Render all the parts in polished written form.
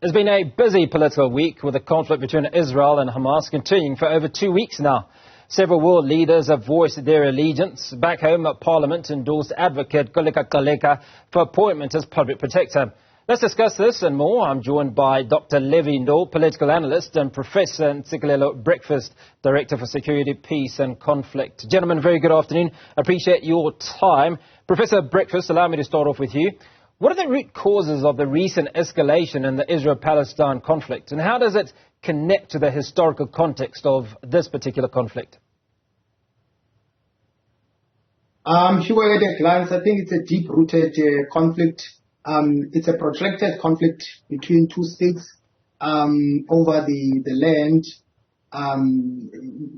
It's been a busy political week with the conflict between Israel and Hamas continuing for over 2 weeks now. Several world leaders have voiced their allegiance. Back home, Parliament endorsed Advocate Kholeka Gcaleka for appointment as public protector. Let's discuss this and more. I'm joined by Dr. Levy, Ndou, political analyst, and Professor Ntsikelelo Breakfast, Director for Security, Peace and Conflict. Gentlemen, very good afternoon. I appreciate your time. Professor Breakfast, allow me to start off with you. What are the root causes of the recent escalation in the Israel-Palestine conflict, and how does it connect to the historical context of this particular conflict? Sure, at a glance, I think it's a deep-rooted conflict. It's a protracted conflict between two states over the land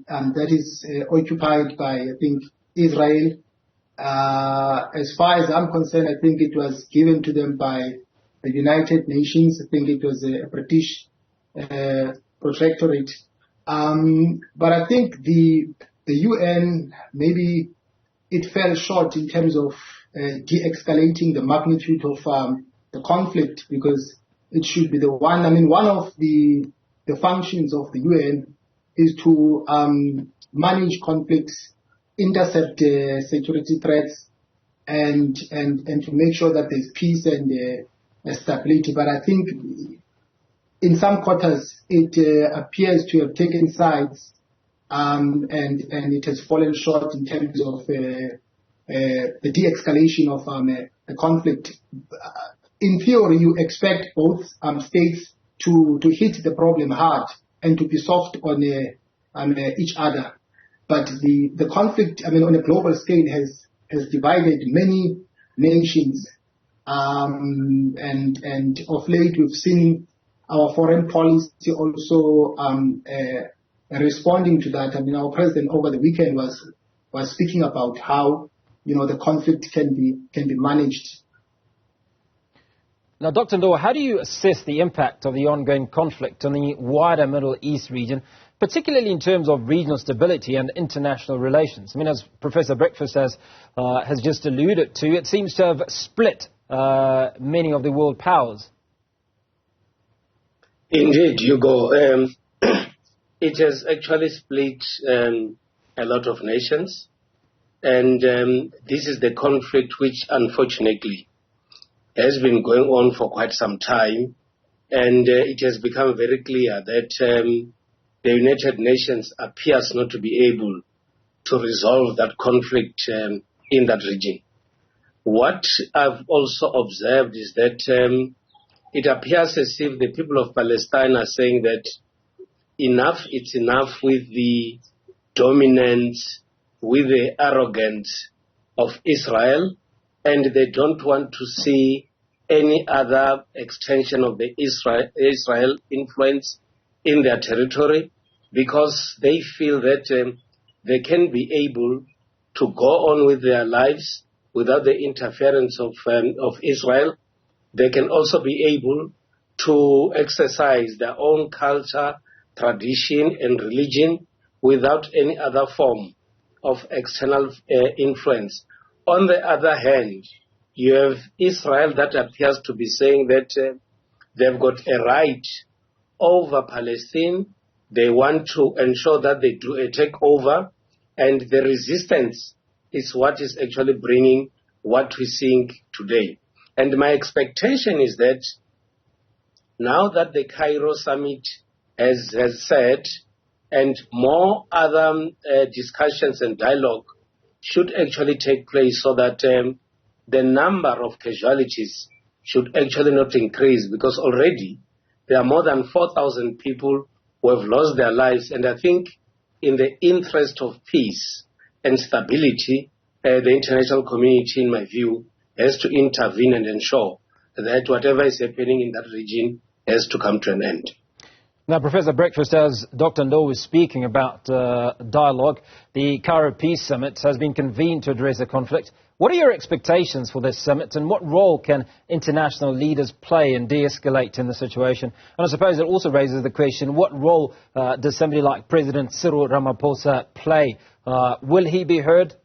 that is occupied by, I think, Israel. As far as I'm concerned, I think it was given to them by the United Nations. I think it was a British protectorate. But I think the UN, maybe it fell short in terms of de-escalating the magnitude of the conflict, because it should be the one. I mean, one of the functions of the UN is to manage conflicts, intercept security threats, and to make sure that there's peace and stability. But I think in some quarters it appears to have taken sides, and it has fallen short in terms of the de-escalation of the conflict. In theory, you expect both states to hit the problem hard and to be soft on each other. But the conflict, I mean, on a global scale, has divided many nations, and of late we've seen our foreign policy also responding to that. I mean, our president over the weekend was speaking about how, the conflict can be managed. Now, Dr. Ndou, how do you assess the impact of the ongoing conflict on the wider Middle East region, particularly in terms of regional stability and international relations? I mean, as Professor Breakfast has just alluded to, it seems to have split many of the world powers. Indeed, Hugo. It has actually split a lot of nations. And this is the conflict which, unfortunately, has been going on for quite some time. And it has become very clear that the United Nations appears not to be able to resolve that conflict in that region. What I've also observed is that it appears as if the people of Palestine are saying that it's enough with the dominance, with the arrogance of Israel, and they don't want to see any other extension of the Israel influence in their territory, because they feel that they can be able to go on with their lives without the interference of Israel. They can also be able to exercise their own culture, tradition, and religion without any other form of external influence. On the other hand, you have Israel that appears to be saying that they've got a right over Palestine. They want to ensure that they do a takeover, and the resistance is what is actually bringing what we're seeing today. And my expectation is that now that the Cairo summit has said, and more other discussions and dialogue should actually take place, so that the number of casualties should actually not increase, because already there are more than 4,000 people who have lost their lives. And I think in the interest of peace and stability, the international community, in my view, has to intervene and ensure that whatever is happening in that region has to come to an end. Now, Professor Breakfast, as Dr. Ndou was speaking about dialogue, the Cairo Peace Summit has been convened to address the conflict. What are your expectations for this summit, and what role can international leaders play in de-escalate in the situation? And I suppose it also raises the question, what role does somebody like President Cyril Ramaphosa play? Will he be heard?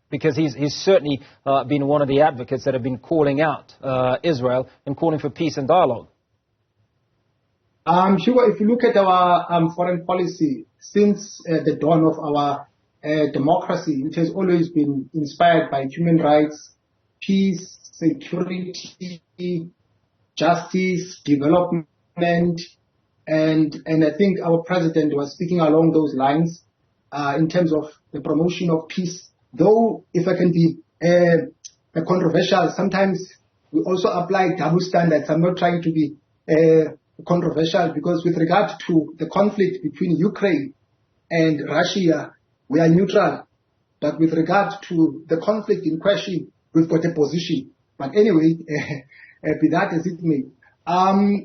Because he's certainly been one of the advocates that have been calling out Israel and calling for peace and dialogue. Sure, if you look at our foreign policy, since the dawn of our democracy, it has always been inspired by human rights, peace, security, justice, development, and I think our president was speaking along those lines in terms of the promotion of peace. Though, if I can be controversial, sometimes we also apply double standards. I'm not trying to be controversial, because with regard to the conflict between Ukraine and Russia, we are neutral. But with regard to the conflict in question, we've got a position. But anyway, be that as it may.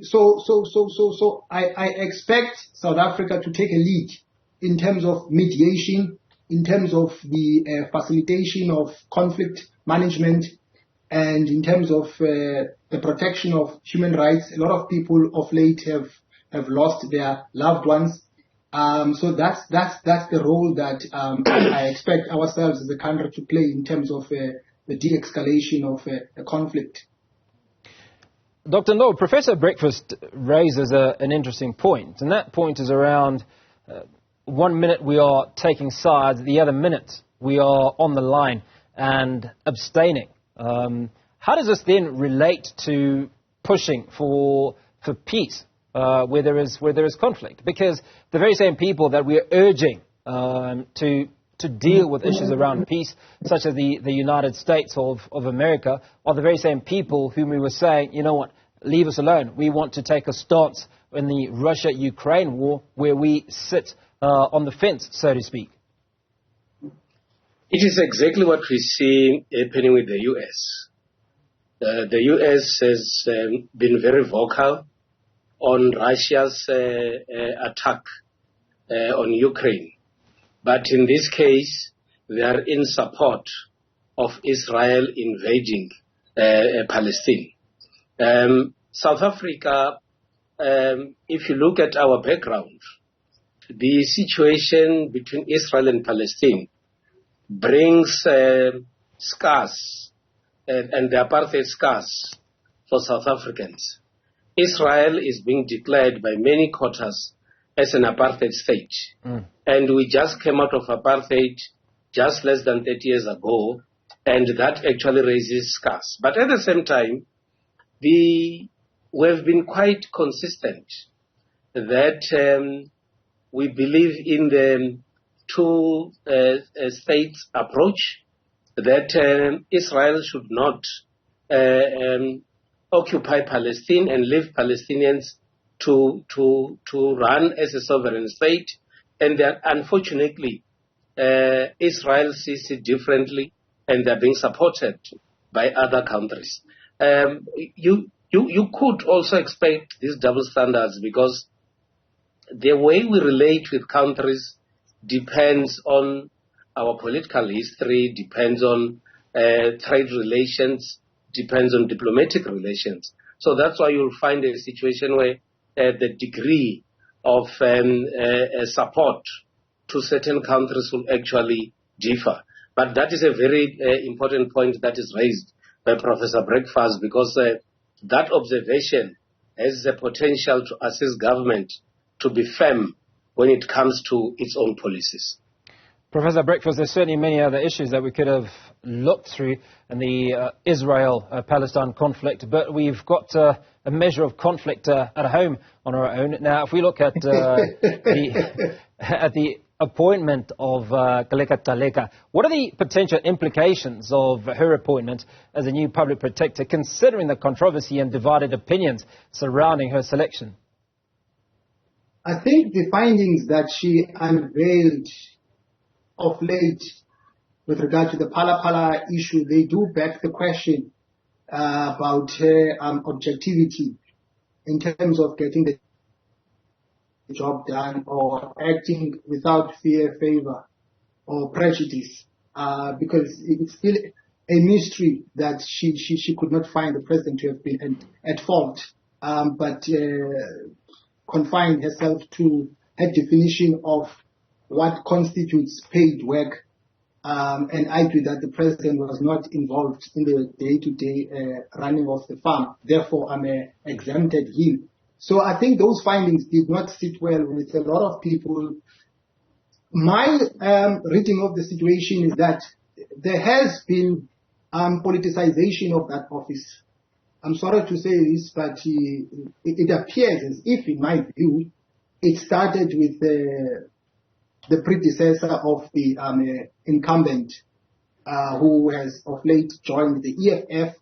So I expect South Africa to take a lead in terms of mediation, in terms of the facilitation of conflict management, and in terms of the protection of human rights. A lot of people of late have lost their loved ones. So that's the role that I expect ourselves as a country to play in terms of the de-escalation of the conflict. Dr. Ndou, Professor Breakfast raises an interesting point, and that point is around 1 minute we are taking sides, the other minute we are on the line and abstaining. How does this then relate to pushing for peace where there is conflict? Because the very same people that we are urging to deal with issues around peace, such as the United States of America, are the very same people whom we were saying, you know what, leave us alone. We want to take a stance in the Russia-Ukraine war where we sit on the fence, so to speak. It is exactly what we see happening with the U.S. The U.S. has been very vocal on Russia's attack on Ukraine. But in this case, they are in support of Israel invading Palestine. South Africa, if you look at our background, the situation between Israel and Palestine brings scars and the apartheid scars for South Africans. Israel is being declared by many quarters as an apartheid state. And we just came out of apartheid just less than 30 years ago, and that actually raises scars. But at the same time, we have been quite consistent that we believe in the two states approach, that Israel should not occupy Palestine and leave Palestinians to run as a sovereign state, and that unfortunately Israel sees it differently, and they're being supported by other countries. You could also expect these double standards, because the way we relate with countries depends on our political history, depends on trade relations, depends on diplomatic relations. So that's why you'll find a situation where the degree of support to certain countries will actually differ. But that is a very important point that is raised by Professor Breakfast, because that observation has the potential to assist government to be firm when it comes to its own policies. Professor Breakfast, there's certainly many other issues that we could have looked through in the Israel-Palestine conflict, but we've got a measure of conflict at home on our own. Now, if we look at the appointment of Kholeka Gcaleka, what are the potential implications of her appointment as a new public protector, considering the controversy and divided opinions surrounding her selection? I think the findings that she unveiled of late with regard to the Phala issue, they do beg the question about her objectivity in terms of getting the job done or acting without fear, favor, or prejudice, because it's still a mystery that she could not find the president to have been at fault, but confined herself to her definition of what constitutes paid work, and argued that the president was not involved in the day-to-day running of the farm. Therefore, I'm exempted him. So I think those findings did not sit well with a lot of people. My reading of the situation is that there has been politicization of that office. I'm sorry to say this, but it appears as if, in my view, it started with the predecessor of the incumbent, who has of late joined the EFF.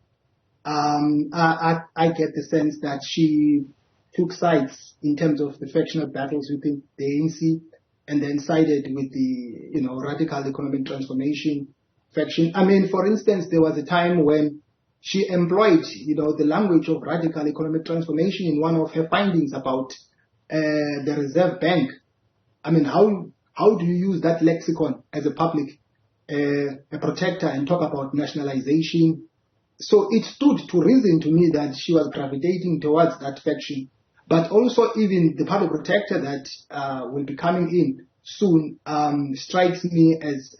I get the sense that she took sides in terms of the factional battles within the ANC, and then sided with the radical economic transformation faction. I mean, for instance, there was a time when she employed the language of radical economic transformation in one of her findings about the Reserve Bank. I mean, how do you use that lexicon as a public a protector and talk about nationalization? So it stood to reason to me that she was gravitating towards that faction. But also even the public protector that will be coming in soon strikes me as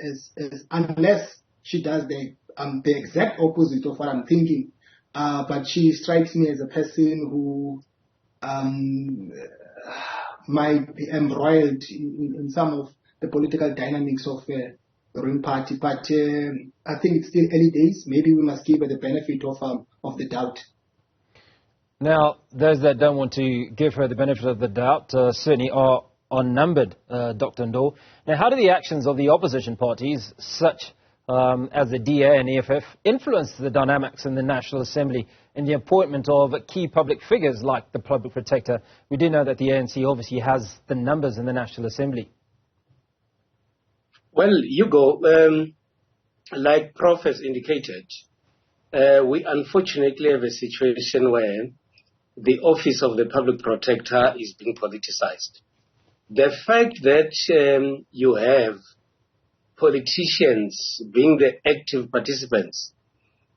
unless she does the exact opposite of what I'm thinking, but she strikes me as a person who might be embroiled in some of the political dynamics of the ruling party. But I think it's still early days. Maybe we must give her the benefit of the doubt. Now, those that don't want to give her the benefit of the doubt certainly are unnumbered, Dr. Ndou. Now, how do the actions of the opposition parties, such as the DA and EFF, influence the dynamics in the National Assembly and the appointment of key public figures like the Public Protector? We do know that the ANC obviously has the numbers in the National Assembly. Well, like Prof has indicated, we unfortunately have a situation where the office of the Public Protector is being politicized. The fact that you have politicians being the active participants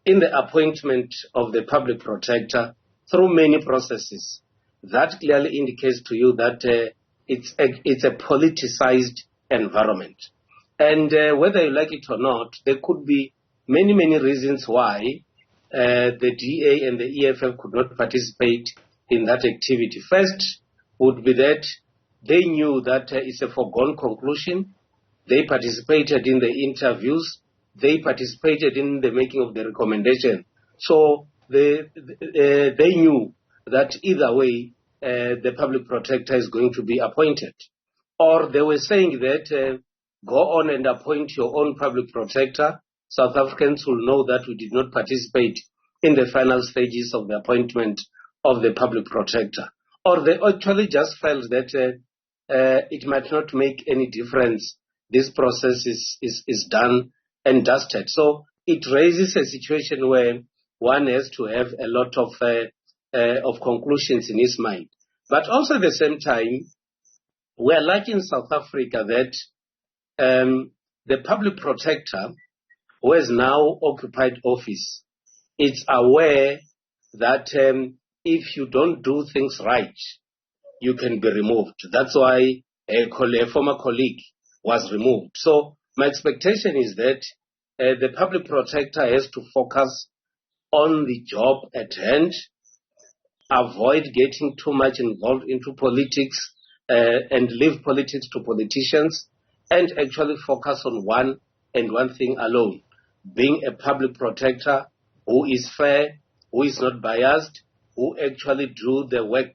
in the appointment of the Public Protector through many processes, that clearly indicates to you that it's a politicized environment. And whether you like it or not, there could be many reasons why the DA and the EFF could not participate in that activity. First would be that they knew that it's a foregone conclusion. They participated in the interviews. They participated in the making of the recommendation. So they knew that either way, the Public Protector is going to be appointed. Or they were saying that go on and appoint your own Public Protector. South Africans will know that we did not participate in the final stages of the appointment of the Public Protector. Or they actually just felt that it might not make any difference. This process is done and dusted. So it raises a situation where one has to have a lot of conclusions in his mind. But also at the same time, we are lucky in South Africa that the Public Protector, who has now occupied office, is aware that if you don't do things right, you can be removed. That's why a former colleague was removed. So my expectation is that the Public Protector has to focus on the job at hand, avoid getting too much involved into politics and leave politics to politicians, and actually focus on one thing alone, being a Public Protector who is fair, who is not biased, who actually do the work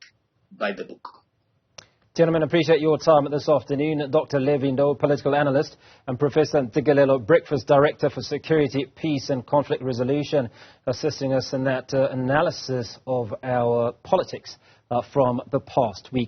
by the book. Gentlemen, appreciate your time this afternoon. Dr. Levy, Ndou, political analyst, and Professor Ntsikelelo Breakfast, Director for Security, Peace and Conflict Resolution, assisting us in that analysis of our politics from the past week.